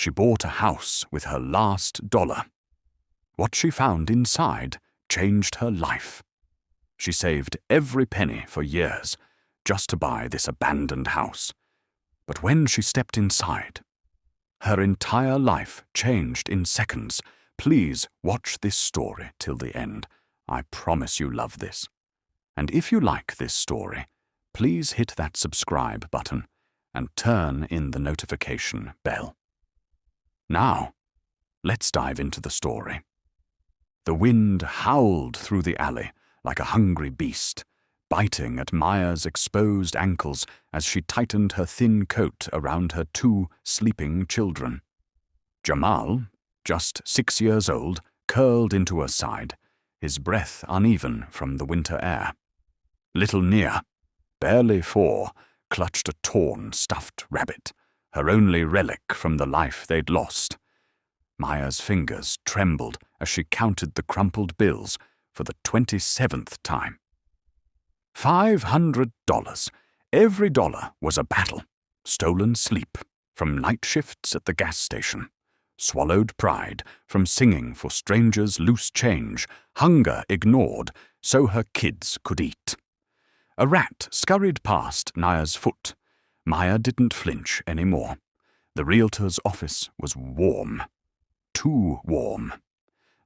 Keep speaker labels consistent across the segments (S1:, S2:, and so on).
S1: She bought a house with her last dollar. What she found inside changed her life. She saved every penny for years just to buy this abandoned house. But when she stepped inside, her entire life changed in seconds. Please watch this story till the end. I promise you love this. And if you like this story, please hit that subscribe button and turn in the notification bell. Now, let's dive into the story. The wind howled through the alley like a hungry beast, biting at Maya's exposed ankles as she tightened her thin coat around her 2 sleeping children. Jamal, just 6 years old, curled into her side, his breath uneven from the winter air. Little Nia, barely 4, clutched a torn, stuffed rabbit, her only relic from the life they'd lost. Maya's fingers trembled as she counted the crumpled bills for the 27th time. $500. Every dollar was a battle. Stolen sleep from night shifts at the gas station. Swallowed pride from singing for strangers' loose change. Hunger ignored so her kids could eat. A rat scurried past Nia's foot. Maya didn't flinch anymore. The realtor's office was warm. Too warm.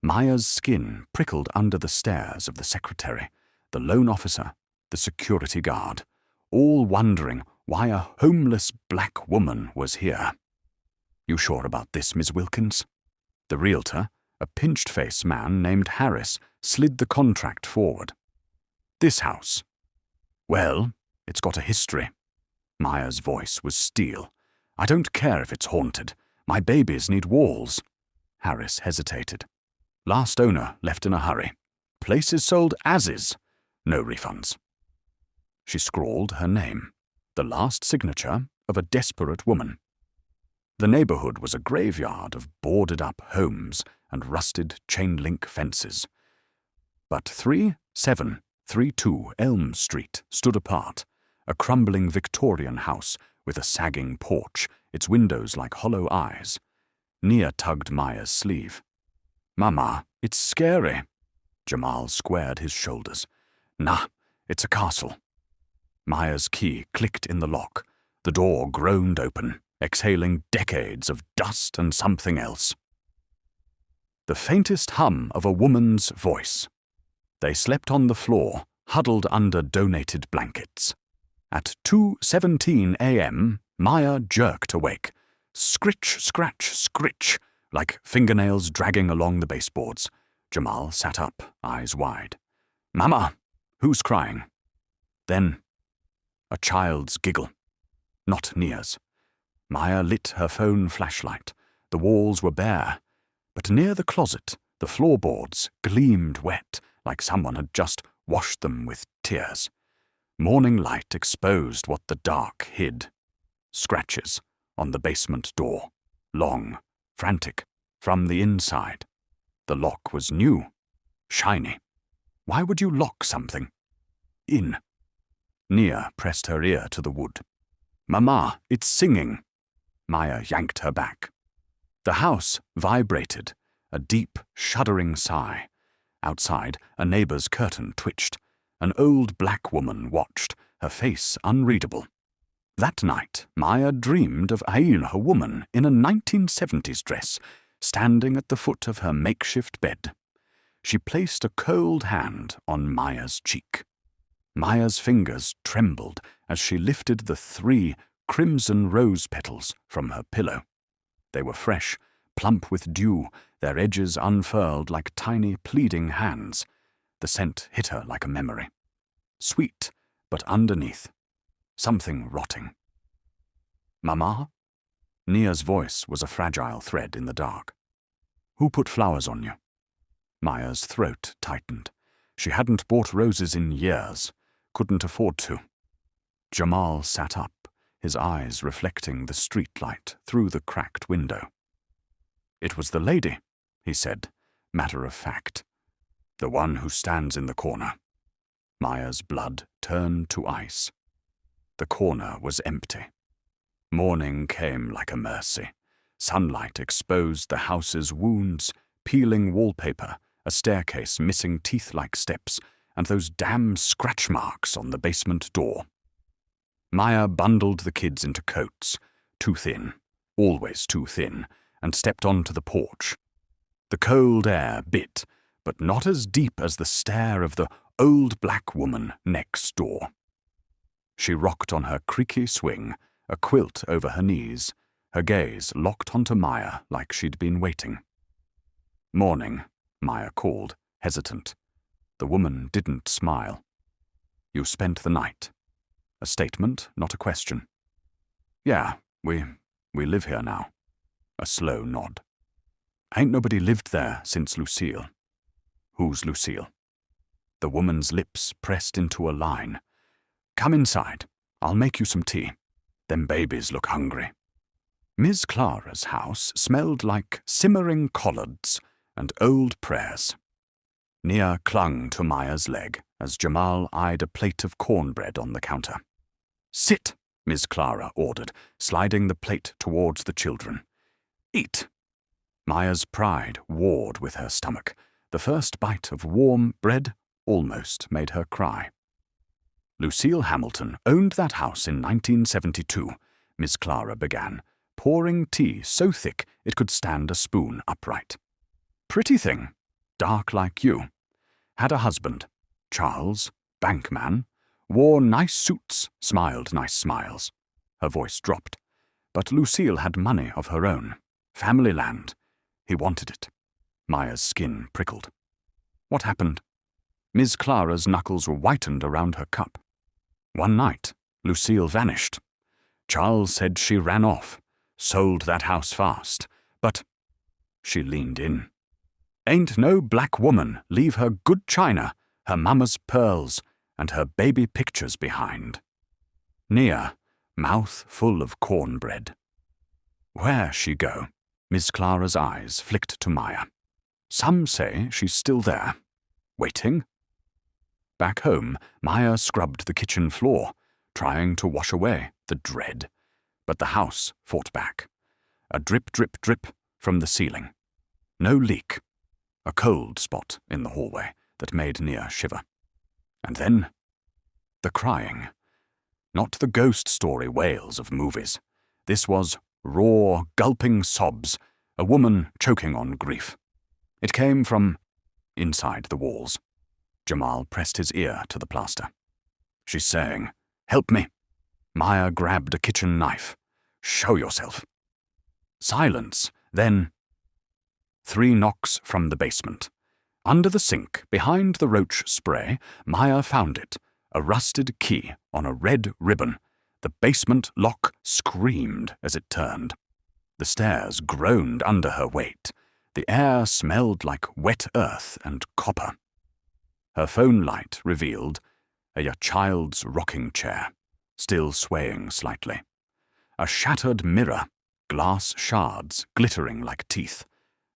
S1: Maya's skin prickled under the stares of the secretary, the loan officer, the security guard, all wondering why a homeless black woman was here. You sure about this, Miss Wilkins? The realtor, a pinched-faced man named Harris, slid the contract forward. This house. Well, it's got a history. Maya's voice was steel. I don't care if it's haunted. My babies need walls. Harris hesitated. Last owner left in a hurry. Place is sold as is. No refunds. She scrawled her name, the last signature of a desperate woman. The neighborhood was a graveyard of boarded-up homes and rusted chain-link fences. But 3732 Elm Street stood apart, a crumbling Victorian house with a sagging porch, its windows like hollow eyes. Nia tugged Maya's sleeve. Mama, it's scary. Jamal squared his shoulders. Nah, it's a castle. Maya's key clicked in the lock. The door groaned open, exhaling decades of dust and something else. The faintest hum of a woman's voice. They slept on the floor, huddled under donated blankets. At 2:17 a.m., Maya jerked awake. Scritch, scratch, scritch, like fingernails dragging along the baseboards. Jamal sat up, eyes wide. Mama, who's crying? Then, a child's giggle. Not Nia's. Maya lit her phone flashlight. The walls were bare, but near the closet, the floorboards gleamed wet, like someone had just washed them with tears. Morning light exposed what the dark hid. Scratches on the basement door, long, frantic, from the inside. The lock was new, shiny. Why would you lock something? In. Nia pressed her ear to the wood. Mama, it's singing. Maya yanked her back. The house vibrated, a deep, shuddering sigh. Outside, a neighbor's curtain twitched. An old black woman watched, her face unreadable. That night, Maya dreamed of Aina, a woman in a 1970s dress, standing at the foot of her makeshift bed. She placed a cold hand on Maya's cheek. Maya's fingers trembled as she lifted the 3 crimson rose petals from her pillow. They were fresh, plump with dew, their edges unfurled like tiny pleading hands. The scent hit her like a memory. Sweet, but underneath, something rotting. Mama? Nia's voice was a fragile thread in the dark. Who put flowers on you? Maya's throat tightened. She hadn't bought roses in years, couldn't afford to. Jamal sat up, his eyes reflecting the streetlight through the cracked window. It was the lady, he said, matter of fact. The one who stands in the corner. Maya's blood turned to ice. The corner was empty. Morning came like a mercy. Sunlight exposed the house's wounds, peeling wallpaper, a staircase missing teeth-like steps, and those damn scratch marks on the basement door. Maya bundled the kids into coats, too thin, always too thin, and stepped onto the porch. The cold air bit, but not as deep as the stare of the old black woman next door. She rocked on her creaky swing, a quilt over her knees, her gaze locked onto Maya like she'd been waiting. "Morning," Maya called, hesitant. The woman didn't smile. "You spent the night." A statement, not a question. "Yeah, we live here now." A slow nod. "Ain't nobody lived there since Lucille." "Who's Lucille?" The woman's lips pressed into a line. "Come inside. I'll make you some tea. Them babies look hungry." Miss Clara's house smelled like simmering collards and old prayers. Nia clung to Maya's leg as Jamal eyed a plate of cornbread on the counter. "Sit," Miss Clara ordered, sliding the plate towards the children. "Eat." Maya's pride warred with her stomach. The first bite of warm bread almost made her cry. "Lucille Hamilton owned that house in 1972, Miss Clara began, pouring tea so thick it could stand a spoon upright. "Pretty thing, dark like you. Had a husband, Charles, bankman, wore nice suits, smiled nice smiles." Her voice dropped. "But Lucille had money of her own, family land. He wanted it." Maya's skin prickled. "What happened?" Miss Clara's knuckles were whitened around her cup. "One night, Lucille vanished. Charles said she ran off, sold that house fast, but—" She leaned in. "Ain't no black woman leave her good china, her mama's pearls, and her baby pictures behind." Nia, mouth full of cornbread. "Where she go?" Miss Clara's eyes flicked to Maya. "Some say she's still there. Waiting?" Back home, Maya scrubbed the kitchen floor, trying to wash away the dread. But the house fought back. A drip, drip, drip from the ceiling. No leak. A cold spot in the hallway that made Nia shiver. And then, the crying. Not the ghost story wails of movies. This was raw, gulping sobs, a woman choking on grief. It came from inside the walls. Jamal pressed his ear to the plaster. "She's saying, 'Help me.'" Maya grabbed a kitchen knife. "Show yourself." Silence, then 3 knocks from the basement. Under the sink, behind the roach spray, Maya found it, a rusted key on a red ribbon. The basement lock screamed as it turned. The stairs groaned under her weight. The air smelled like wet earth and copper. Her phone light revealed a child's rocking chair, still swaying slightly. A shattered mirror, glass shards glittering like teeth,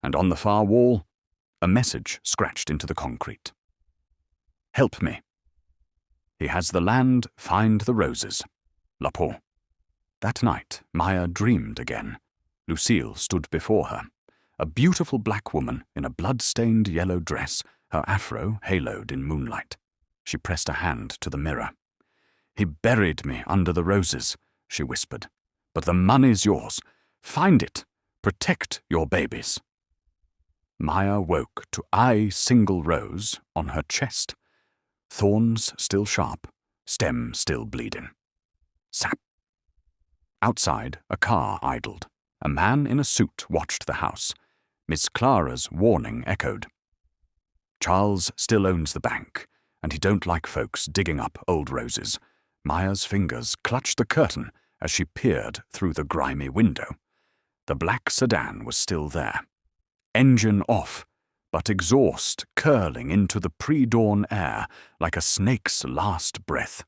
S1: and on the far wall, a message scratched into the concrete. "Help me. He has the land, find the roses. Lapo." That night, Maya dreamed again. Lucille stood before her, a beautiful black woman in a blood-stained yellow dress, her afro haloed in moonlight. She pressed a hand to the mirror. "He buried me under the roses," she whispered. "But the money's yours. Find it. Protect your babies." Maya woke to eye single rose on her chest. Thorns still sharp, stem still bleeding. Sap. Outside, a car idled. A man in a suit watched the house. Miss Clara's warning echoed. "Charles still owns the bank, and he don't like folks digging up old roses." Maya's fingers clutched the curtain as she peered through the grimy window. The black sedan was still there. Engine off, but exhaust curling into the pre-dawn air like a snake's last breath.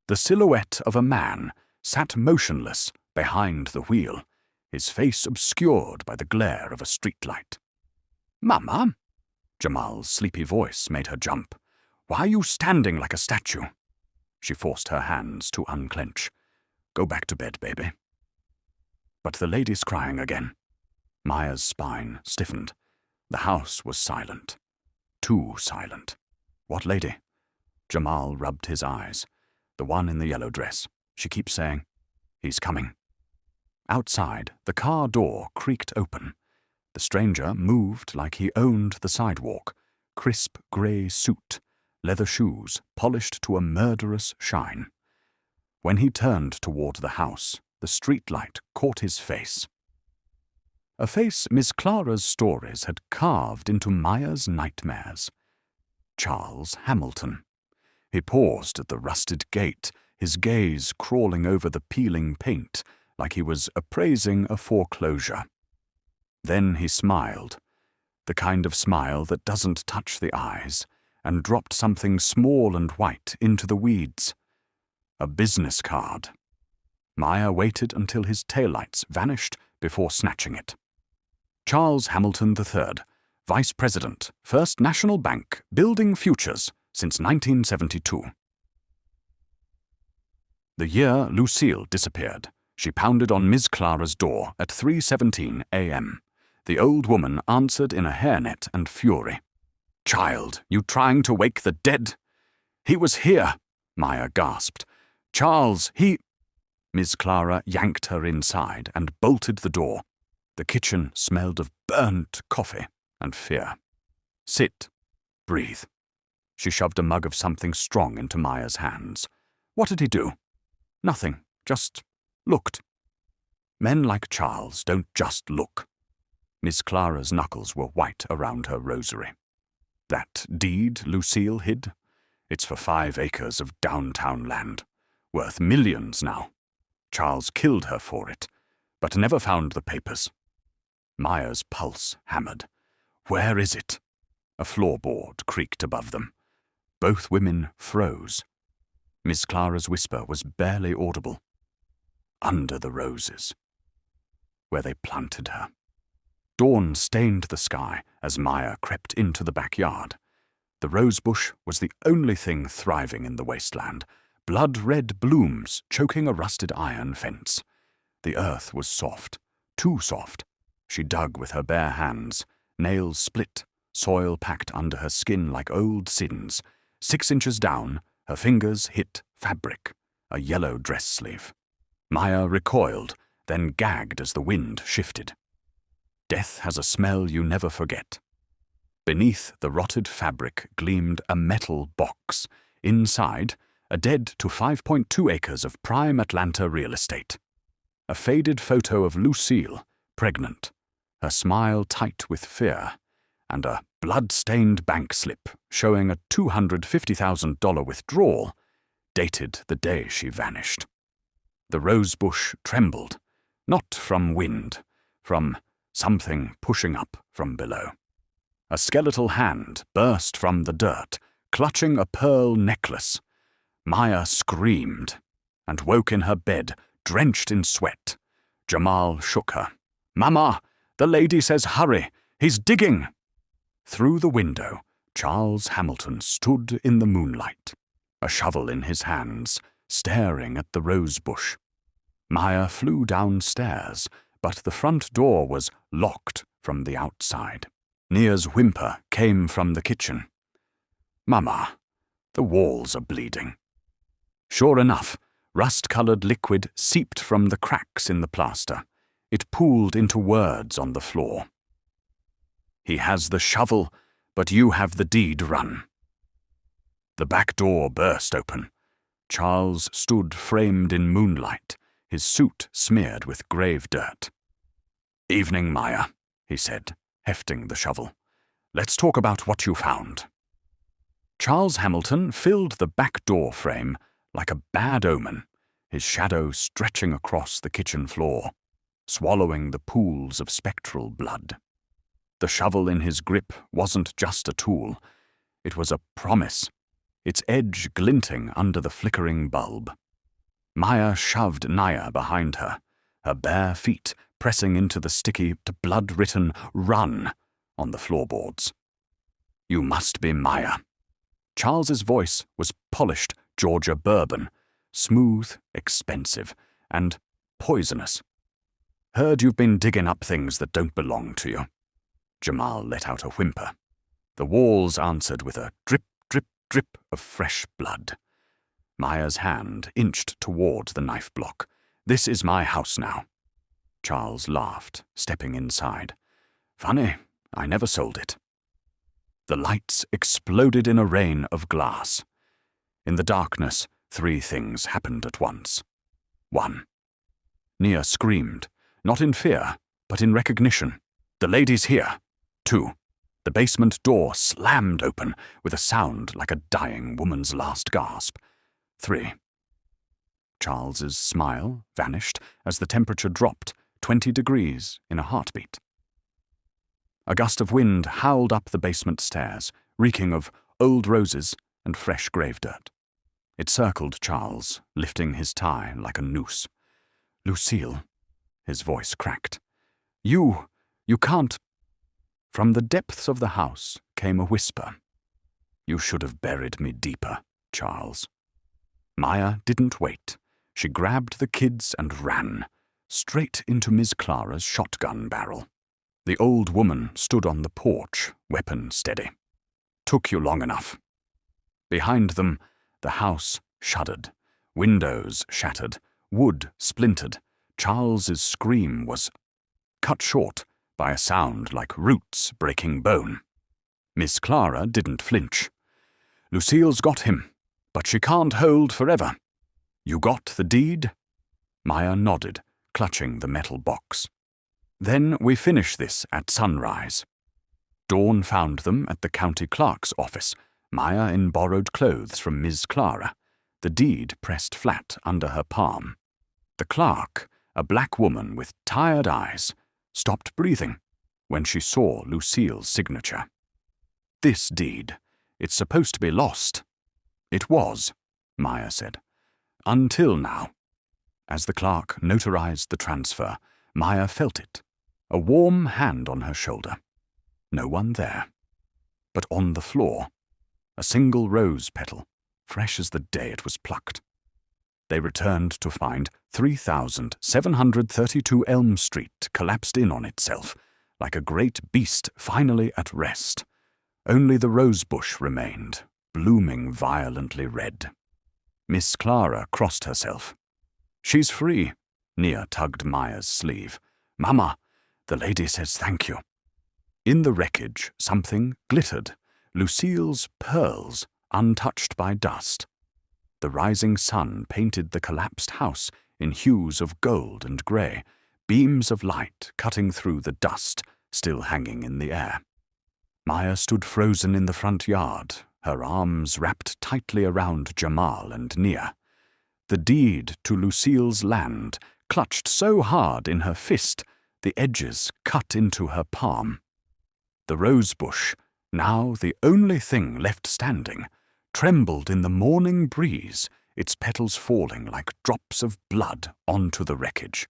S1: The silhouette of a man sat motionless behind the wheel, his face obscured by the glare of a streetlight. "Mama?" Jamal's sleepy voice made her jump. "Why are you standing like a statue?" She forced her hands to unclench. "Go back to bed, baby." but the lady's crying again. Maya's spine stiffened. The house was silent. Too silent. What lady? Jamal rubbed his eyes. The one in the yellow dress. She keeps saying, "He's coming." Outside, the car door creaked open. The stranger moved like he owned the sidewalk. Crisp grey suit, leather shoes polished to a murderous shine. When he turned toward the house, the streetlight caught his face. A face Miss Clara's stories had carved into Maya's nightmares. Charles Hamilton. He paused at the rusted gate, his gaze crawling over the peeling paint, like he was appraising a foreclosure. Then he smiled, the kind of smile that doesn't touch the eyes, and dropped something small and white into the weeds. A business card. Maya waited until his taillights vanished before snatching it. Charles Hamilton III, Vice President, First National Bank, building futures since 1972. The year Lucille disappeared, she pounded on Miss Clara's door at 3:17 a.m. The old woman answered in a hairnet and fury. "Child, you trying to wake the dead?" "He was here," Maya gasped. "Charles, he—" Miss Clara yanked her inside and bolted the door. The kitchen smelled of burnt coffee and fear. "Sit. Breathe." She shoved a mug of something strong into Maya's hands. "What did he do?" "Nothing. Just looked." Men like Charles don't just look. Miss Clara's knuckles were white around her rosary. "That deed Lucille hid? It's for 5 acres of downtown land, worth millions now. Charles killed her for it, but never found the papers." Maya's pulse hammered. "Where is it?" A floorboard creaked above them. Both women froze. Miss Clara's whisper was barely audible. "Under the roses." Where they planted her. Dawn stained the sky as Maya crept into the backyard. The rosebush was the only thing thriving in the wasteland, blood-red blooms choking a rusted iron fence. The earth was soft, too soft. She dug with her bare hands, nails split, soil packed under her skin like old sins. 6 inches down, her fingers hit fabric, a yellow dress sleeve. Maya recoiled, then gagged as the wind shifted. Death has a smell you never forget. Beneath the rotted fabric gleamed a metal box. Inside, a dead to 5.2 acres of prime Atlanta real estate. A faded photo of Lucille, pregnant, her smile tight with fear, and a blood-stained bank slip showing a $250,000 withdrawal, dated the day she vanished. The rosebush trembled, not from wind, from something pushing up from below. A skeletal hand burst from the dirt, clutching a pearl necklace. Maya screamed and woke in her bed, drenched in sweat. Jamal shook her. "Mama, the lady says hurry. He's digging." Through the window, Charles Hamilton stood in the moonlight, a shovel in his hands, staring at the rosebush. Maya flew downstairs, but the front door was locked from the outside. Nia's whimper came from the kitchen. "Mama, the walls are bleeding." Sure enough, rust-colored liquid seeped from the cracks in the plaster. It pooled into words on the floor. "He has the shovel, but you have the deed run." The back door burst open. Charles stood framed in moonlight, his suit smeared with grave dirt. "Evening, Maya," he said, hefting the shovel. "Let's talk about what you found." Charles Hamilton filled the back door frame like a bad omen, his shadow stretching across the kitchen floor, swallowing the pools of spectral blood. The shovel in his grip wasn't just a tool. It was a promise, its edge glinting under the flickering bulb. Maya shoved Nia behind her, her bare feet pressing into the sticky, blood-written "run" on the floorboards. "You must be Maya." Charles's voice was polished Georgia bourbon, smooth, expensive, and poisonous. Heard you've been digging up things that don't belong to you." Jamal let out a whimper. The walls answered with a drip, drip, drip of fresh blood. Maya's hand inched toward the knife block. "This is my house now." Charles laughed, stepping inside. "Funny, I never sold it." The lights exploded in a rain of glass. In the darkness, 3 things happened at once. 1. Nia screamed, not in fear, but in recognition. "The lady's here." 2. The basement door slammed open with a sound like a dying woman's last gasp. 3. Charles's smile vanished as the temperature dropped 20 degrees in a heartbeat. A gust of wind howled up the basement stairs, reeking of old roses and fresh grave dirt. It circled Charles, lifting his tie like a noose. "Lucille," his voice cracked. You can't." From the depths of the house came a whisper. "You should have buried me deeper, Charles." Maya didn't wait. She grabbed the kids and ran, straight into Miss Clara's shotgun barrel. The old woman stood on the porch, weapon steady. "Took you long enough." Behind them, the house shuddered. Windows shattered. Wood splintered. Charles's scream was cut short by a sound like roots breaking bone. Miss Clara didn't flinch. "Lucille's got him, but she can't hold forever. You got the deed?" Maya nodded, clutching the metal box. "Then we finish this at sunrise." Dawn found them at the county clerk's office, Maya in borrowed clothes from Miss Clara, the deed pressed flat under her palm. The clerk, a black woman with tired eyes, stopped breathing when she saw Lucille's signature. "This deed, it's supposed to be lost." "It was," Maya said. "Until now." As the clerk notarized the transfer, Maya felt it, a warm hand on her shoulder. No one there. But on the floor, a single rose petal, fresh as the day it was plucked. They returned to find 3732 Elm Street collapsed in on itself, like a great beast finally at rest. Only the rosebush remained, blooming violently red. Miss Clara crossed herself. "She's free." Nia tugged Maya's sleeve. "Mama, the lady says thank you." In the wreckage, something glittered. Lucille's pearls, untouched by dust. The rising sun painted the collapsed house in hues of gold and grey, beams of light cutting through the dust still hanging in the air. Maya stood frozen in the front yard, her arms wrapped tightly around Jamal and Nia. The deed to Lucille's land clutched so hard in her fist, the edges cut into her palm. The rosebush, now the only thing left standing, trembled in the morning breeze, its petals falling like drops of blood onto the wreckage.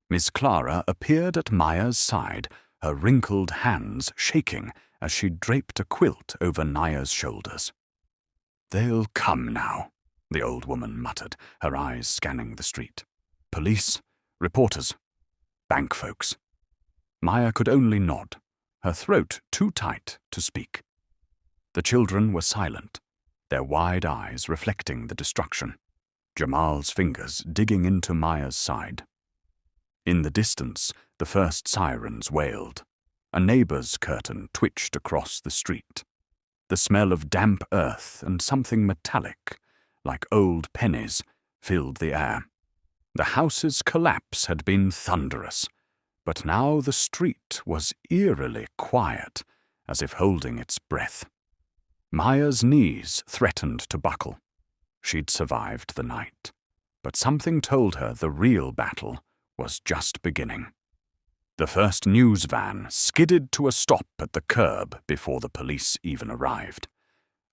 S1: Miss Clara appeared at Maya's side, her wrinkled hands shaking as she draped a quilt over Naya's shoulders. "They'll come now," the old woman muttered, her eyes scanning the street. "Police, reporters, bank folks." Maya could only nod, her throat too tight to speak. The children were silent, their wide eyes reflecting the destruction, Jamal's fingers digging into Maya's side. In the distance, the first sirens wailed. A neighbor's curtain twitched across the street. The smell of damp earth and something metallic, like old pennies, filled the air. The house's collapse had been thunderous, but now the street was eerily quiet, as if holding its breath. Maya's knees threatened to buckle. She'd survived the night, but something told her the real battle was just beginning. The first news van skidded to a stop at the curb before the police even arrived.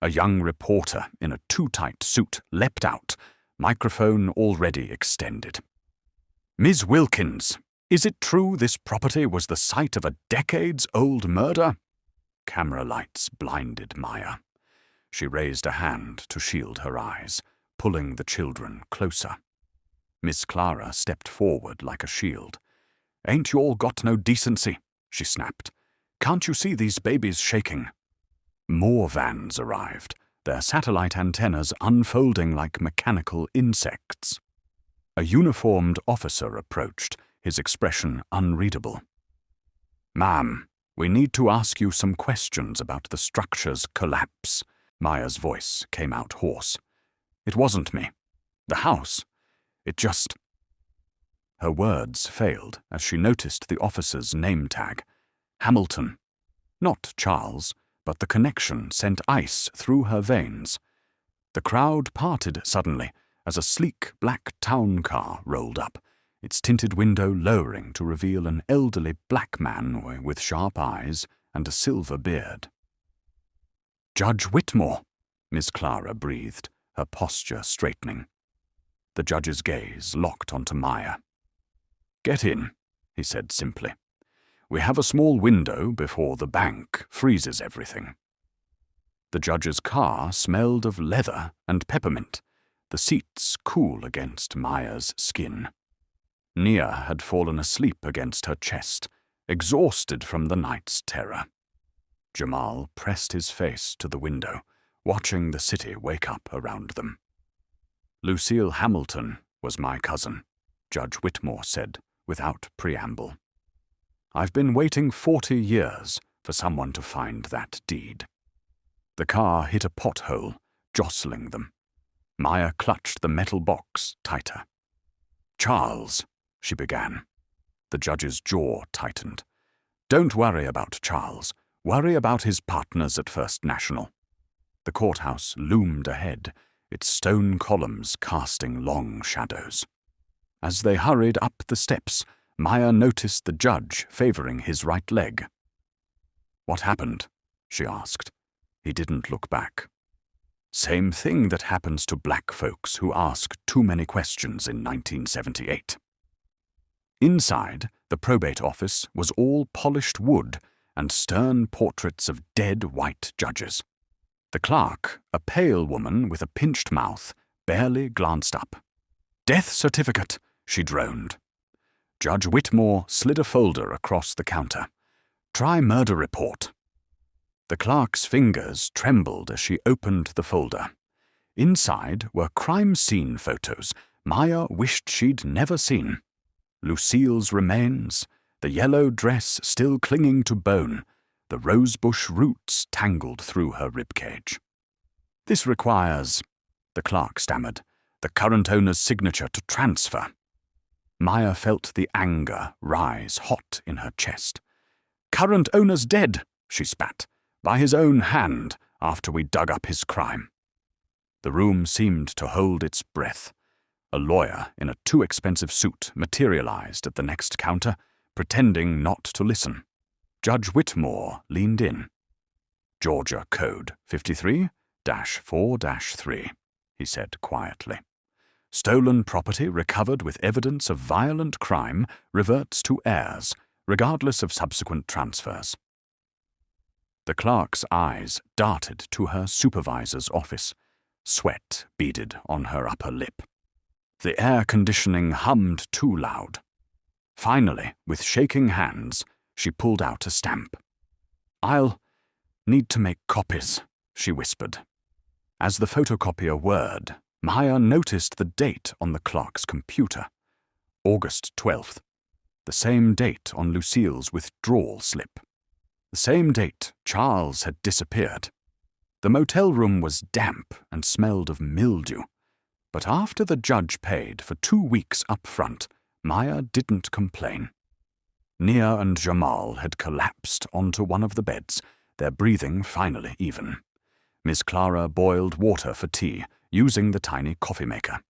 S1: A young reporter in a too-tight suit leapt out, microphone already extended. "Ms. Wilkins, is it true this property was the site of a decades-old murder?" Camera lights blinded Maya. She raised a hand to shield her eyes, pulling the children closer. Miss Clara stepped forward like a shield. Ain't you all got no decency? She snapped. Can't you see these babies shaking? More vans arrived, their satellite antennas unfolding like mechanical insects. A uniformed officer approached, his expression unreadable. Ma'am, we need to ask you some questions about the structure's collapse. Maya's voice came out hoarse. It wasn't me. The house. It just... Her words failed as she noticed the officer's name tag. Hamilton. Not Charles, but the connection sent ice through her veins. The crowd parted suddenly as a sleek black town car rolled up, its tinted window lowering to reveal an elderly black man with sharp eyes and a silver beard. Judge Whitmore, Miss Clara breathed, her posture straightening. The judge's gaze locked onto Maya. Get in, he said simply. We have a small window before the bank freezes everything. The judge's car smelled of leather and peppermint, the seats cool against Maya's skin. Nia had fallen asleep against her chest, exhausted from the night's terror. Jamal pressed his face to the window, watching the city wake up around them. Lucille Hamilton was my cousin, Judge Whitmore said, without preamble. I've been waiting 40 years for someone to find that deed. The car hit a pothole, jostling them. Maya clutched the metal box tighter. Charles, she began. The judge's jaw tightened. Don't worry about Charles. Worry about his partners at First National. The courthouse loomed ahead, its stone columns casting long shadows. As they hurried up the steps, Maya noticed the judge favoring his right leg. What happened? She asked. He didn't look back. Same thing that happens to black folks who ask too many questions in 1978. Inside, the probate office was all polished wood and stern portraits of dead white judges. The clerk, a pale woman with a pinched mouth, barely glanced up. Death certificate, she droned. Judge Whitmore slid a folder across the counter. Try murder report. The clerk's fingers trembled as she opened the folder. Inside were crime scene photos Maya wished she'd never seen. Lucille's remains, the yellow dress still clinging to bone, the rosebush roots tangled through her ribcage. This requires, the clerk stammered, the current owner's signature to transfer. Maya felt the anger rise hot in her chest. Current owner's dead, she spat, by his own hand after we dug up his crime. The room seemed to hold its breath. A lawyer in a too expensive suit materialized at the next counter, pretending not to listen. Judge Whitmore leaned in. Georgia Code 53-4-3, he said quietly. Stolen property recovered with evidence of violent crime reverts to heirs, regardless of subsequent transfers. The clerk's eyes darted to her supervisor's office. Sweat beaded on her upper lip. The air conditioning hummed too loud. Finally, with shaking hands, she pulled out a stamp. I'll need to make copies, she whispered. As the photocopier whirred, Maya noticed the date on the clerk's computer. August 12th. The same date on Lucille's withdrawal slip. The same date Charles had disappeared. The motel room was damp and smelled of mildew. But after the judge paid for 2 weeks up front, Maya didn't complain. Nia and Jamal had collapsed onto one of the beds, their breathing finally even. Miss Clara boiled water for tea, using the tiny coffee maker.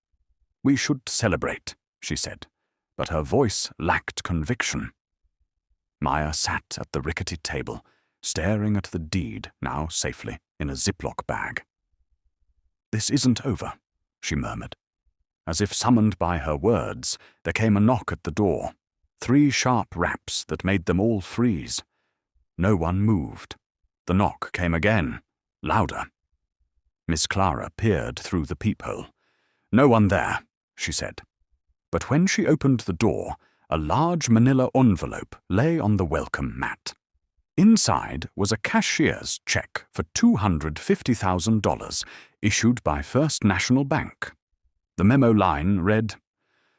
S1: We should celebrate, she said, but her voice lacked conviction. Maya sat at the rickety table, staring at the deed now safely in a Ziploc bag. This isn't over, she murmured. As if summoned by her words, there came a knock at the door. 3 sharp raps that made them all freeze. No one moved. The knock came again, louder. Miss Clara peered through the peephole. No one there, she said. But when she opened the door, a large manila envelope lay on the welcome mat. Inside was a cashier's check for $250,000 issued by First National Bank. The memo line read,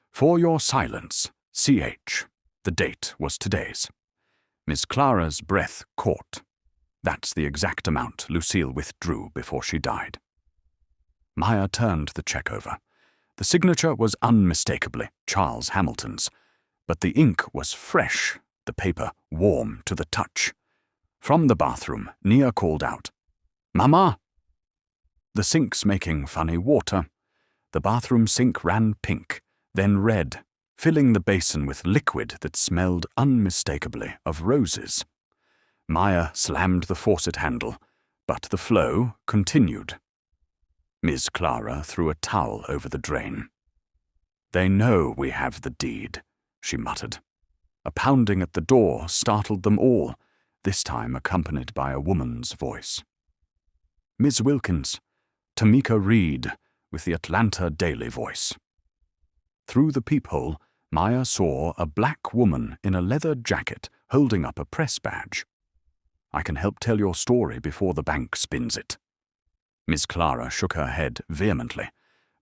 S1: "For your silence, CH." The date was today's. Miss Clara's breath caught. That's the exact amount Lucille withdrew before she died. Maya turned the check over. The signature was unmistakably Charles Hamilton's, but the ink was fresh, the paper warm to the touch. From the bathroom, Nia called out, "Mama!" The sink's making funny water. The bathroom sink ran pink, then red, filling the basin with liquid that smelled unmistakably of roses. Maya slammed the faucet handle, but the flow continued. Miss Clara threw a towel over the drain. "They know we have the deed," she muttered. A pounding at the door startled them all, this time accompanied by a woman's voice. "Miss Wilkins, Tamika Reed," with the Atlanta Daily voice. Through the peephole, Maya saw a black woman in a leather jacket holding up a press badge. "I can help tell your story before the bank spins it." Miss Clara shook her head vehemently,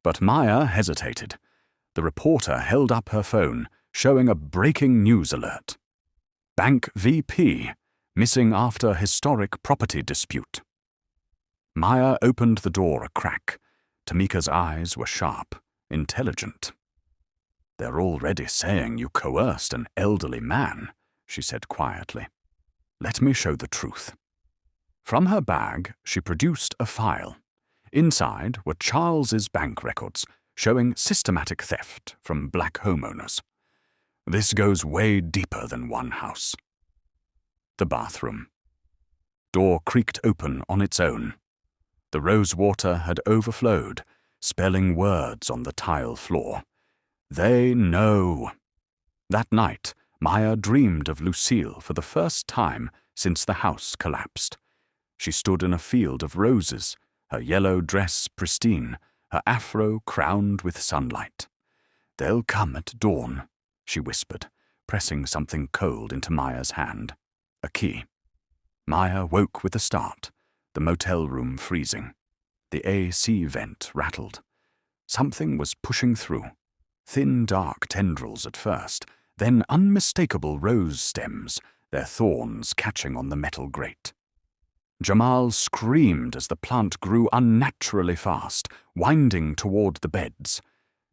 S1: but Maya hesitated. The reporter held up her phone, showing a breaking news alert. "Bank VP, missing after historic property dispute." Maya opened the door a crack. Tamika's eyes were sharp, intelligent. "They're already saying you coerced an elderly man," she said quietly. "Let me show the truth." From her bag, she produced a file. Inside were Charles's bank records, showing systematic theft from black homeowners. This goes way deeper than one house. The bathroom. Door creaked open on its own. The rose water had overflowed, spelling words on the tile floor. They know. That night, Maya dreamed of Lucille for the first time since the house collapsed. She stood in a field of roses, her yellow dress pristine, her afro crowned with sunlight. "They'll come at dawn," she whispered, pressing something cold into Maya's hand. A key. Maya woke with a start, the motel room freezing. The AC vent rattled. Something was pushing through. Thin, dark tendrils at first, then unmistakable rose stems, their thorns catching on the metal grate. Jamal screamed as the plant grew unnaturally fast, winding toward the beds.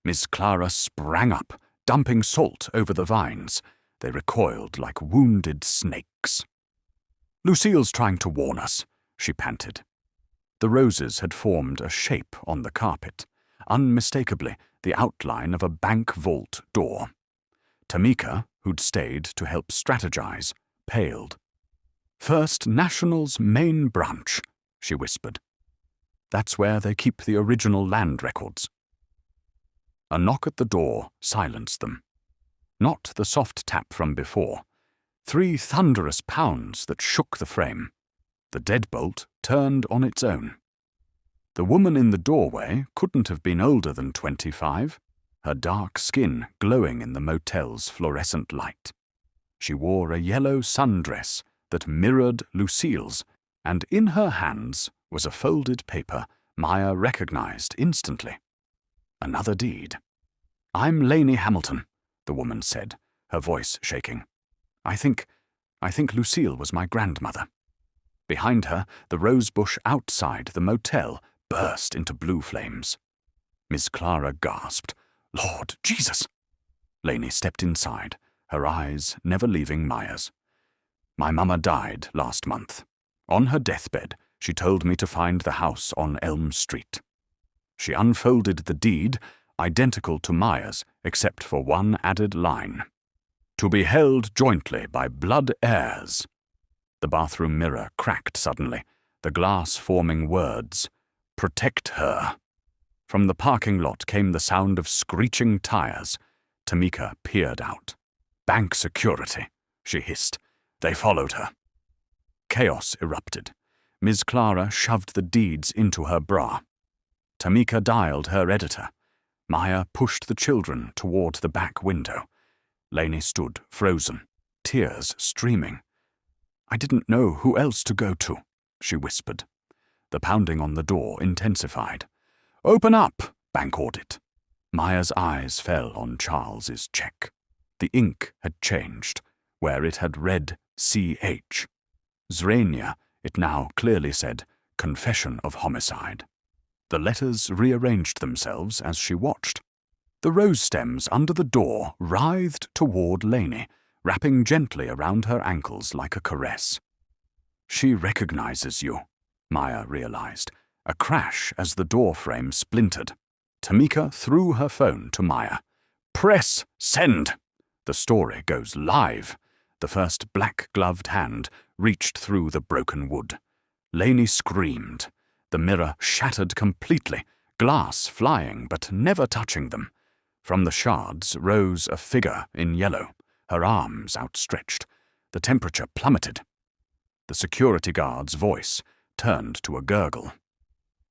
S1: Miss Clara sprang up, dumping salt over the vines. They recoiled like wounded snakes. "Lucille's trying to warn us," she panted. The roses had formed a shape on the carpet, unmistakably the outline of a bank vault door. Tamika, who'd stayed to help strategize, paled. "First National's main branch," she whispered. "That's where they keep the original land records." A knock at the door silenced them. Not the soft tap from before. 3 thunderous pounds that shook the frame. The deadbolt turned on its own. The woman in the doorway couldn't have been older than 25, her dark skin glowing in the motel's fluorescent light. She wore a yellow sundress that mirrored Lucille's, and in her hands was a folded paper Maya recognized instantly. Another deed. "I'm Lainey Hamilton," the woman said, her voice shaking. I think Lucille was my grandmother." Behind her, the rosebush outside the motel burst into blue flames. Miss Clara gasped, "Lord Jesus!" Lainey stepped inside, her eyes never leaving Maya's. "My mama died last month. On her deathbed, she told me to find the house on Elm Street." She unfolded the deed, identical to Maya's, except for one added line. "To be held jointly by blood heirs." The bathroom mirror cracked suddenly, the glass forming words, "Protect her." From the parking lot came the sound of screeching tires. Tamika peered out. "Bank security," she hissed. They followed her. Chaos erupted. Ms. Clara shoved the deeds into her bra. Tamika dialed her editor. Maya pushed the children toward the back window. Laney stood, frozen, tears streaming. "I didn't know who else to go to," she whispered. The pounding on the door intensified. "Open up," Bank ordered. Maya's eyes fell on Charles's check. The ink had changed. Where it had read CH. Zrania, it now clearly said Confession of Homicide. The letters rearranged themselves as she watched. The rose stems under the door writhed toward Laney, wrapping gently around her ankles like a caress. "She recognizes you," Maya realized. A crash as the door frame splintered. Tamika threw her phone to Maya. "Press send!" The story goes live. The first black-gloved hand reached through the broken wood. Laney screamed. The mirror shattered completely, glass flying but never touching them. From the shards rose a figure in yellow, her arms outstretched. The temperature plummeted. The security guard's voice turned to a gurgle.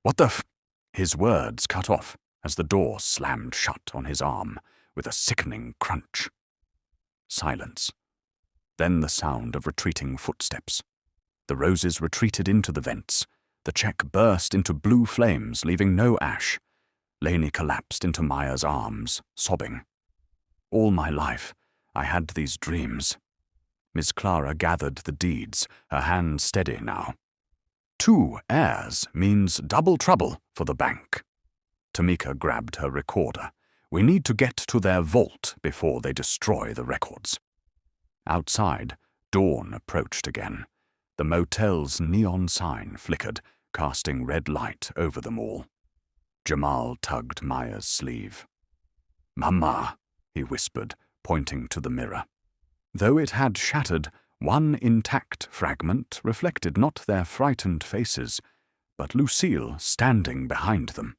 S1: "What the f—" His words cut off as the door slammed shut on his arm with a sickening crunch. Silence. Then the sound of retreating footsteps. The roses retreated into the vents. The check burst into blue flames, leaving no ash. Laney collapsed into Maya's arms, sobbing. "All my life, I had these dreams." Miss Clara gathered the deeds, her hand steady now. 2 heirs means double trouble for the bank. Tamika grabbed her recorder. "We need to get to their vault before they destroy the records." Outside, dawn approached again. The motel's neon sign flickered, casting red light over them all. Jamal tugged Maya's sleeve. "Mama," he whispered, pointing to the mirror. Though it had shattered, one intact fragment reflected not their frightened faces, but Lucille standing behind them.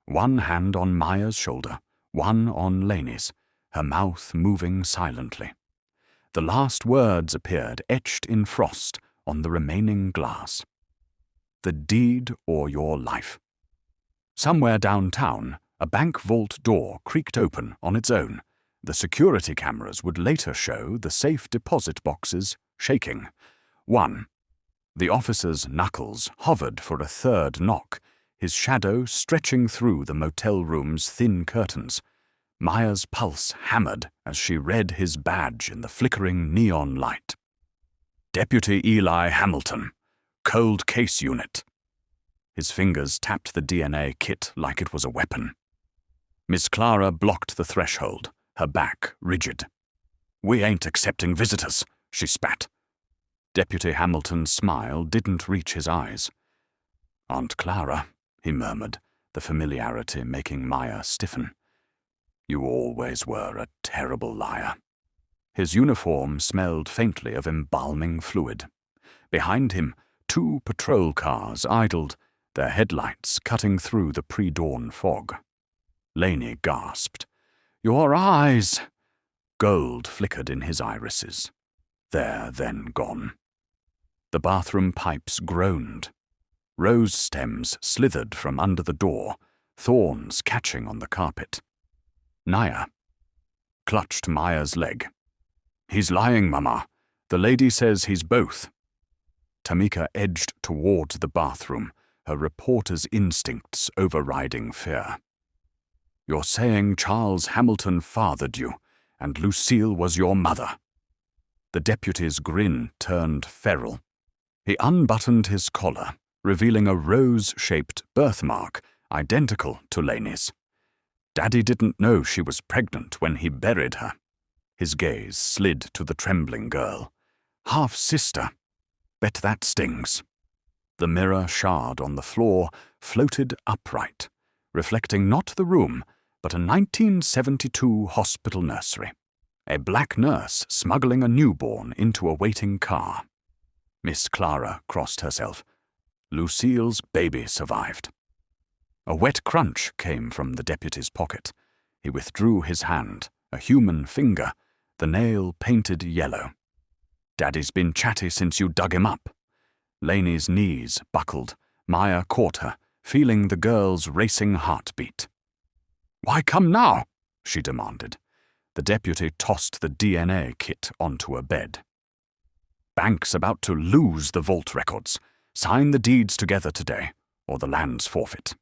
S1: One hand on Maya's shoulder, one on Laney's, her mouth moving silently. The last words appeared etched in frost on the remaining glass. "The deed or your life." Somewhere downtown, a bank vault door creaked open on its own. The security cameras would later show the safe deposit boxes shaking. 1. The officer's knuckles hovered for a third knock, his shadow stretching through the motel room's thin curtains. Maya's pulse hammered as she read his badge in the flickering neon light. "Deputy Eli Hamilton, Cold Case Unit." His fingers tapped the DNA kit like it was a weapon. Miss Clara blocked the threshold, her back rigid. "We ain't accepting visitors," she spat. Deputy Hamilton's smile didn't reach his eyes. "Aunt Clara," he murmured, the familiarity making Maya stiffen. "You always were a terrible liar." His uniform smelled faintly of embalming fluid. Behind him, 2 patrol cars idled, their headlights cutting through the pre-dawn fog. Laney gasped. "Your eyes!" Gold flickered in his irises. There, then gone. The bathroom pipes groaned. Rose stems slithered from under the door, thorns catching on the carpet. Naya clutched Maya's leg. "He's lying, Mama. The lady says he's both." Tamika edged towards the bathroom, her reporter's instincts overriding fear. "You're saying Charles Hamilton fathered you, and Lucille was your mother." The deputy's grin turned feral. He unbuttoned his collar, revealing a rose-shaped birthmark identical to Laney's. "Daddy didn't know she was pregnant when he buried her." His gaze slid to the trembling girl. "Half-sister. Bet that stings." The mirror shard on the floor floated upright, reflecting not the room, but a 1972 hospital nursery. A black nurse smuggling a newborn into a waiting car. Miss Clara crossed herself. Lucille's baby survived. A wet crunch came from the deputy's pocket. He withdrew his hand, a human finger, the nail painted yellow. "Daddy's been chatty since you dug him up." Laney's knees buckled. Maya caught her, feeling the girl's racing heartbeat. "Why come now?" she demanded. The deputy tossed the DNA kit onto a bed. "Bank's about to lose the vault records. Sign the deeds together today, or the land's forfeit."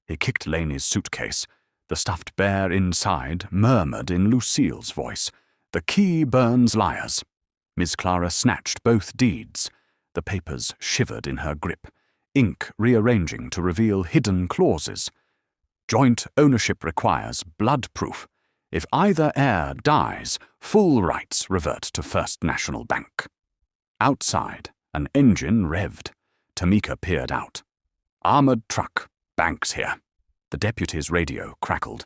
S1: He kicked Laney's suitcase. The stuffed bear inside murmured in Lucille's voice, "The key burns liars." Miss Clara snatched both deeds. The papers shivered in her grip, ink rearranging to reveal hidden clauses. Joint ownership requires blood proof. If either heir dies, full rights revert to First National Bank. Outside, an engine revved. Tamika peered out. "Armored truck. Bank's here." The deputy's radio crackled.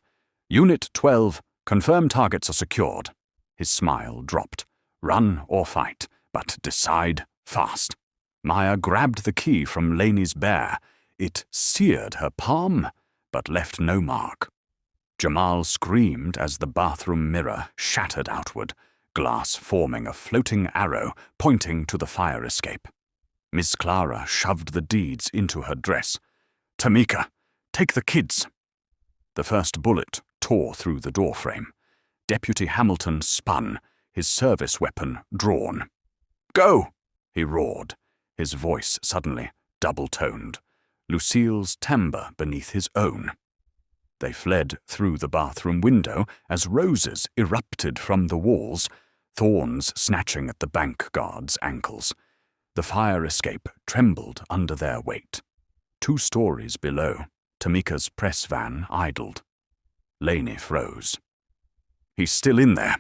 S1: "Unit 12, confirm targets are secured." His smile dropped. "Run or fight, but decide fast." Maya grabbed the key from Laney's bear. It seared her palm, but left no mark. Jamal screamed as the bathroom mirror shattered outward, glass forming a floating arrow pointing to the fire escape. Miss Clara shoved the deeds into her dress. "Tamika, take the kids." The first bullet tore through the doorframe. Deputy Hamilton spun, his service weapon drawn. "Go!" he roared, his voice suddenly double-toned, Lucille's timbre beneath his own. They fled through the bathroom window as roses erupted from the walls, thorns snatching at the bank guard's ankles. The fire escape trembled under their weight. 2 stories below, Tamika's press van idled. Laney froze. "He's still in there."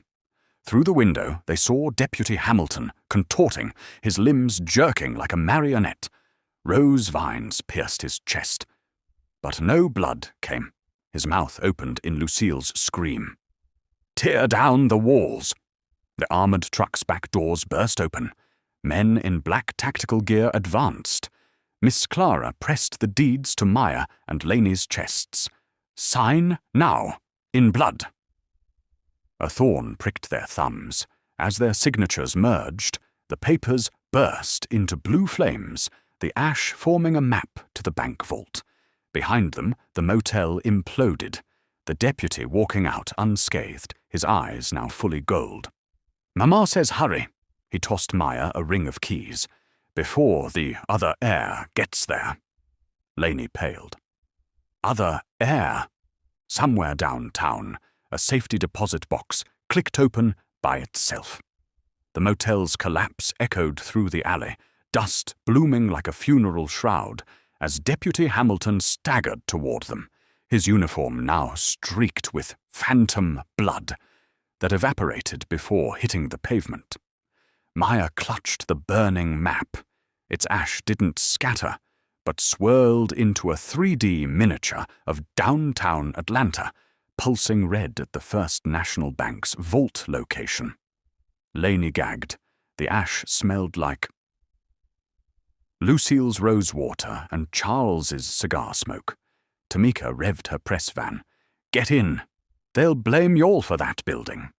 S1: Through the window, they saw Deputy Hamilton, contorting, his limbs jerking like a marionette. Rose vines pierced his chest. But no blood came. His mouth opened in Lucille's scream. "Tear down the walls!" The armored truck's back doors burst open. Men in black tactical gear advanced. Miss Clara pressed the deeds to Maya and Laney's chests. "Sign now, in blood." A thorn pricked their thumbs. As their signatures merged, the papers burst into blue flames, the ash forming a map to the bank vault. Behind them, the motel imploded, the deputy walking out unscathed, his eyes now fully gold. "Mama says hurry." He tossed Maya a ring of keys. "Before the other heir gets there." Laney paled. Other heir? Somewhere downtown, a safety deposit box clicked open by itself. The motel's collapse echoed through the alley, dust blooming like a funeral shroud, as Deputy Hamilton staggered toward them, his uniform now streaked with phantom blood that evaporated before hitting the pavement. Maya clutched the burning map. Its ash didn't scatter, but swirled into a 3D miniature of downtown Atlanta, pulsing red at the First National Bank's vault location. Laney gagged. The ash smelled like Lucille's rosewater and Charles's cigar smoke. Tamika revved her press van. "Get in. They'll blame y'all for that building."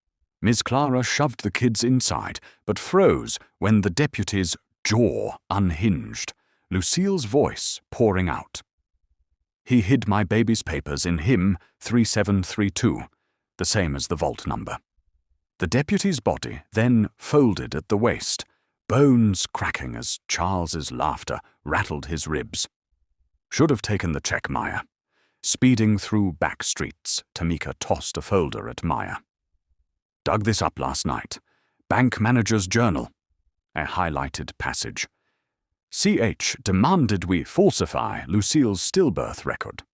S1: Miss Clara shoved the kids inside, but froze when the deputy's jaw unhinged, Lucille's voice pouring out. "He hid my baby's papers in him 3732, the same as the vault number." The deputy's body then folded at the waist, bones cracking as Charles's laughter rattled his ribs. "Should have taken the check, Maya." Speeding through back streets, Tamika tossed a folder at Maya. "Dug this up last night. Bank manager's journal." A highlighted passage. "CH demanded we falsify Lucille's stillbirth record."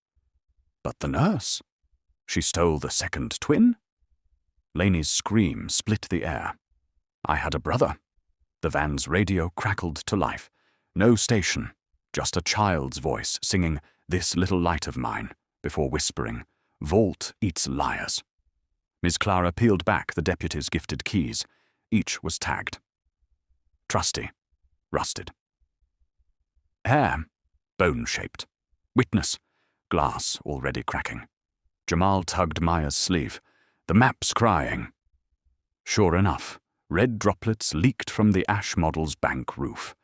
S1: "But the nurse? She stole the second twin?" Laney's scream split the air. "I had a brother." The van's radio crackled to life. No station, just a child's voice singing "This Little Light of Mine" before whispering, "Vault eats liars." Miss Clara peeled back the deputy's gifted keys. Each was tagged. Trusty. Rusted. Hair. Bone-shaped. Witness. Glass already cracking. Jamal tugged Maya's sleeve. "The map's crying." Sure enough, red droplets leaked from the ash model's bank roof.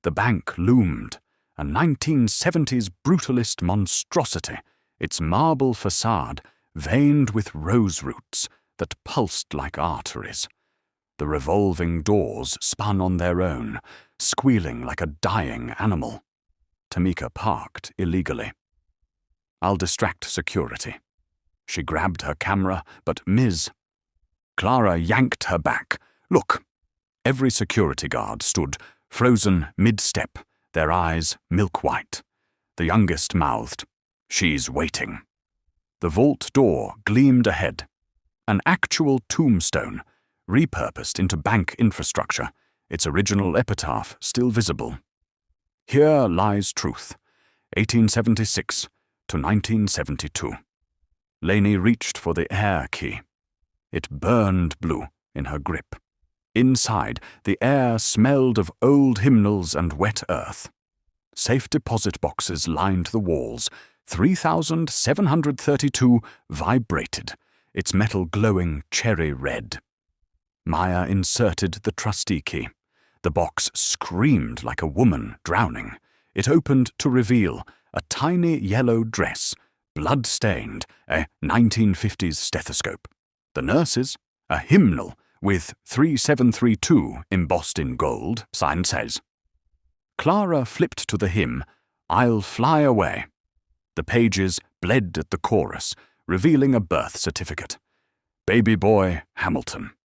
S1: The bank loomed, a 1970s brutalist monstrosity, its marble facade veined with rose roots, that pulsed like arteries. The revolving doors spun on their own, squealing like a dying animal. Tamika parked illegally. "I'll distract security." She grabbed her camera, but Clara yanked her back. "Look." Every security guard stood, frozen mid-step, their eyes milk-white. The youngest mouthed, "She's waiting." The vault door gleamed ahead. An actual tombstone, repurposed into bank infrastructure, its original epitaph still visible. "Here lies truth, 1876 to 1972. Laney reached for the air key. It burned blue in her grip. Inside, the air smelled of old hymnals and wet earth. Safe deposit boxes lined the walls. 3,732 vibrated, its metal glowing cherry red. Maya inserted the trustee key. The box screamed like a woman drowning. It opened to reveal a tiny yellow dress, blood-stained, a 1950s stethoscope. The nurses, a hymnal with 3732 embossed in gold, sign says. Clara flipped to the hymn, "I'll Fly Away." The pages bled at the chorus, revealing a birth certificate. Baby boy Hamilton,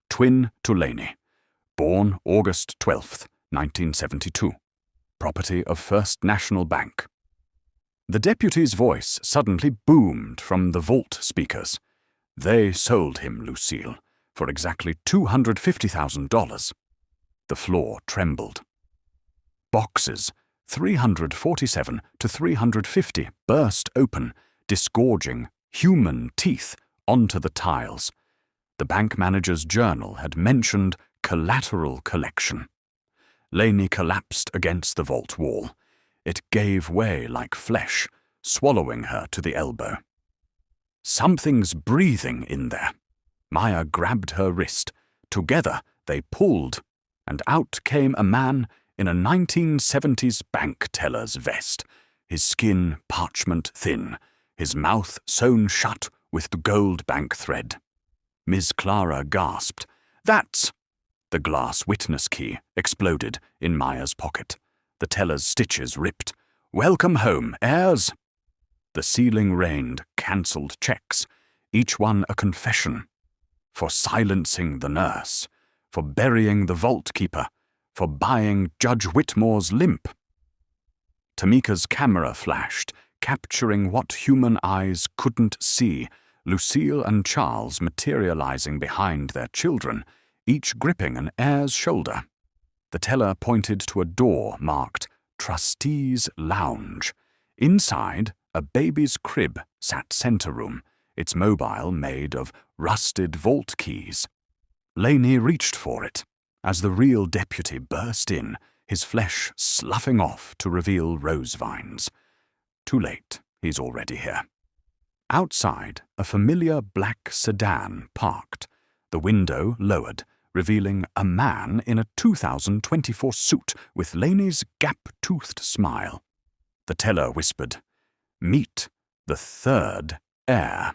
S1: twin to Laney, born August 12th, 1972, property of First National Bank. The deputy's voice suddenly boomed from the vault speakers. They sold him Lucille for exactly $250,000. The floor trembled. Boxes, 347 to 350, burst open, disgorging human teeth onto the tiles. The bank manager's journal had mentioned collateral collection. Laney collapsed against the vault wall. It gave way like flesh, swallowing her to the elbow. "Something's breathing in there." Maya grabbed her wrist. Together they pulled, and out came a man in a 1970s bank teller's vest, his skin parchment thin, his mouth sewn shut with the gold bank thread. Miss Clara gasped. "That's—" The glass witness key exploded in Maya's pocket. The teller's stitches ripped. "Welcome home, heirs." The ceiling rained cancelled checks, each one a confession. For silencing the nurse, for burying the vault keeper, for buying Judge Whitmore's limp. Tamika's camera flashed, capturing what human eyes couldn't see, Lucille and Charles materializing behind their children, each gripping an heir's shoulder. The teller pointed to a door marked Trustees' Lounge. Inside, a baby's crib sat center room, its mobile made of rusted vault keys. Laney reached for it as the real deputy burst in, his flesh sloughing off to reveal rose vines. Too late, he's already here. Outside, a familiar black sedan parked, the window lowered, revealing a man in a 2024 suit with Laney's gap-toothed smile. The teller whispered, "Meet the third heir."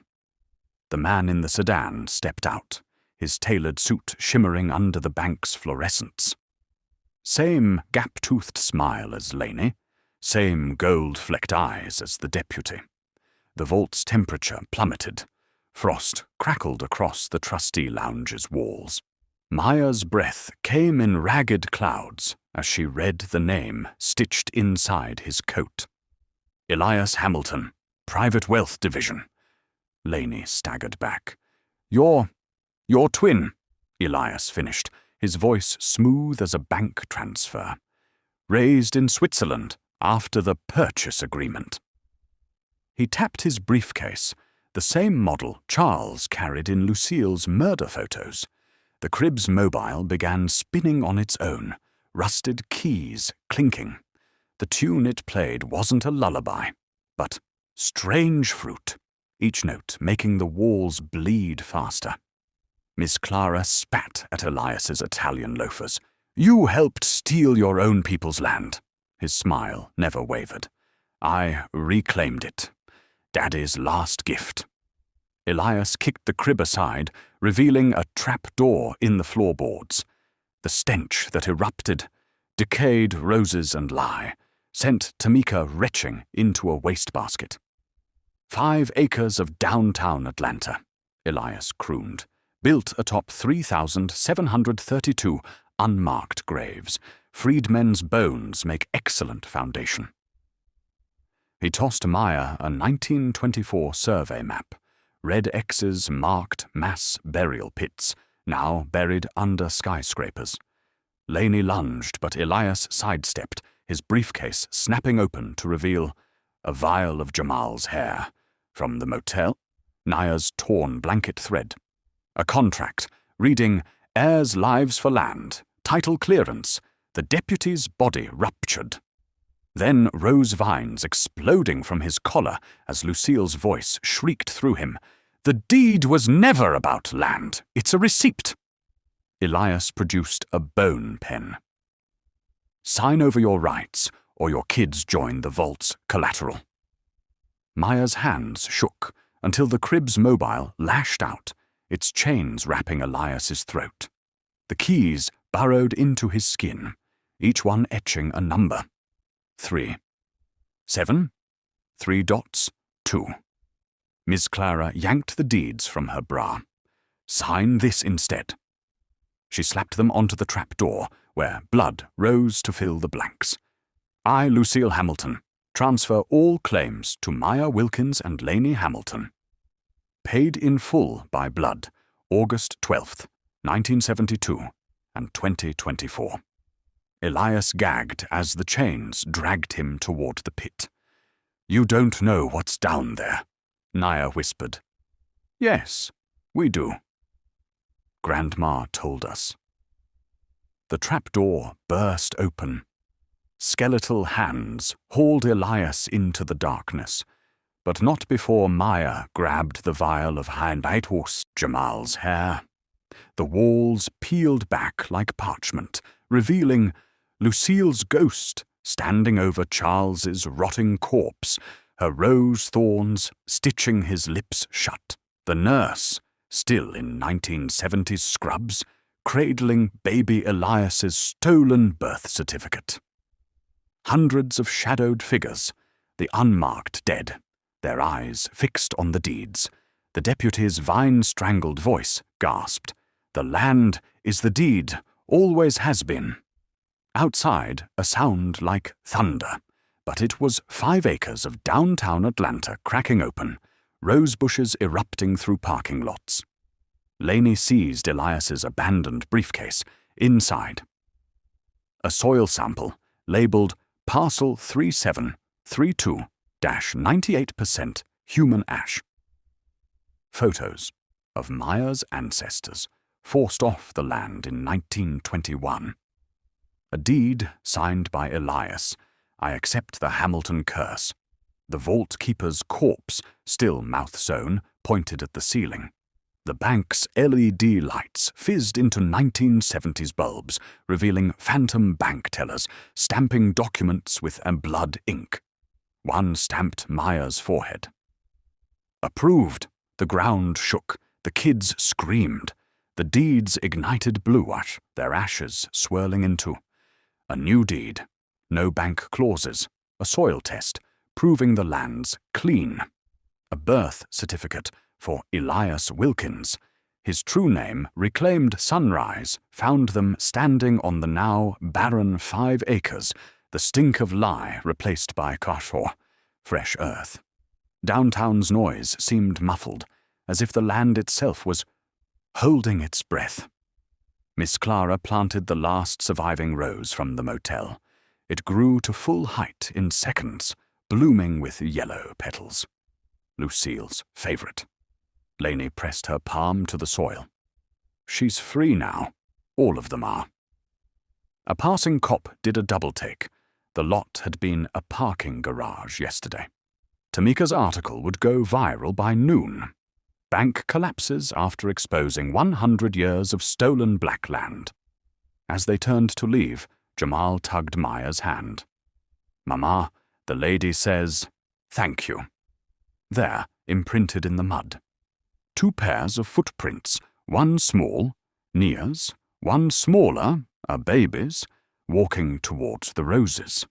S1: The man in the sedan stepped out, his tailored suit shimmering under the bank's fluorescence. Same gap-toothed smile as Laney, same gold-flecked eyes as the deputy. The vault's temperature plummeted. Frost crackled across the trustee lounge's walls. Maya's breath came in ragged clouds as she read the name stitched inside his coat. Elias Hamilton, Private Wealth Division. Laney staggered back. Your twin," Elias finished, his voice smooth as a bank transfer. "Raised in Switzerland after the purchase agreement." He tapped his briefcase, the same model Charles carried in Lucille's murder photos. The crib's mobile began spinning on its own, rusted keys clinking. The tune it played wasn't a lullaby, but strange fruit, each note making the walls bleed faster. Miss Clara spat at Elias's Italian loafers. "You helped steal your own people's land." His smile never wavered. "I reclaimed it. Daddy's last gift." Elias kicked the crib aside, revealing a trap door in the floorboards. The stench that erupted, decayed roses and lye, sent Tamika retching into a wastebasket. 5 acres of downtown Atlanta, Elias crooned, built atop 3,732 unmarked graves. Freedmen's bones make excellent foundation. He tossed Maya a 1924 survey map. Red X's marked mass burial pits, now buried under skyscrapers. Laney lunged, but Elias sidestepped, his briefcase snapping open to reveal a vial of Jamal's hair. From the motel, Naya's torn blanket thread. A contract, reading, "Heirs lives for land, title clearance, the deputy's body ruptured." Then rose vines exploding from his collar as Lucille's voice shrieked through him. "The deed was never about land. It's a receipt." Elias produced a bone pen. "Sign over your rights, or your kids join the vault's collateral." Maya's hands shook until the crib's mobile lashed out, its chains wrapping Elias's throat. The keys burrowed into his skin, each one etching a number. 3. 7. 3 dots, 2. Miss Clara yanked the deeds from her bra. "Sign this instead." She slapped them onto the trapdoor, where blood rose to fill the blanks. "I, Lucille Hamilton, transfer all claims to Maya Wilkins and Laney Hamilton. Paid in full by blood, August 12th, 1972 and 2024. Elias gagged as the chains dragged him toward the pit. "You don't know what's down there," Naya whispered. "Yes, we do. Grandma told us." The trapdoor burst open. Skeletal hands hauled Elias into the darkness, but not before Maya grabbed the vial of Heimbeitus, Jamal's hair. The walls peeled back like parchment, revealing Lucille's ghost standing over Charles's rotting corpse, her rose thorns stitching his lips shut. The nurse, still in 1970s scrubs, cradling baby Elias's stolen birth certificate. Hundreds of shadowed figures, the unmarked dead, their eyes fixed on the deeds. The deputy's vine-strangled voice gasped, "The land is the deed, always has been." Outside, a sound like thunder, but it was 5 acres of downtown Atlanta cracking open, rose bushes erupting through parking lots. Laney seized Elias's abandoned briefcase. Inside, a soil sample labeled Parcel 3732-98% human ash. Photos of Maya's ancestors forced off the land in 1921. A deed signed by Elias. "I accept the Hamilton curse." The vault keeper's corpse, still mouth-sewn, pointed at the ceiling. The bank's LED lights fizzed into 1970s bulbs, revealing phantom bank tellers, stamping documents with a blood ink. One stamped Maya's forehead. "Approved." The ground shook. The kids screamed. The deeds ignited blue ash, their ashes swirling into a new deed. No bank clauses. A soil test, proving the land's clean. A birth certificate for Elias Wilkins. His true name, reclaimed Sunrise, found them standing on the now barren 5 acres, the stink of lye replaced by kashor, fresh earth. Downtown's noise seemed muffled, as if the land itself was holding its breath. Miss Clara planted the last surviving rose from the motel. It grew to full height in seconds, blooming with yellow petals. Lucille's favorite. Laney pressed her palm to the soil. "She's free now. All of them are." A passing cop did a double-take. The lot had been a parking garage yesterday. Tamika's article would go viral by noon. Bank collapses after exposing 100 years of stolen black land. As they turned to leave, Jamal tugged Maya's hand. "Mama, the lady says, thank you." There, imprinted in the mud. two pairs of footprints, one small, Nia's, one smaller, a baby's, walking towards the roses.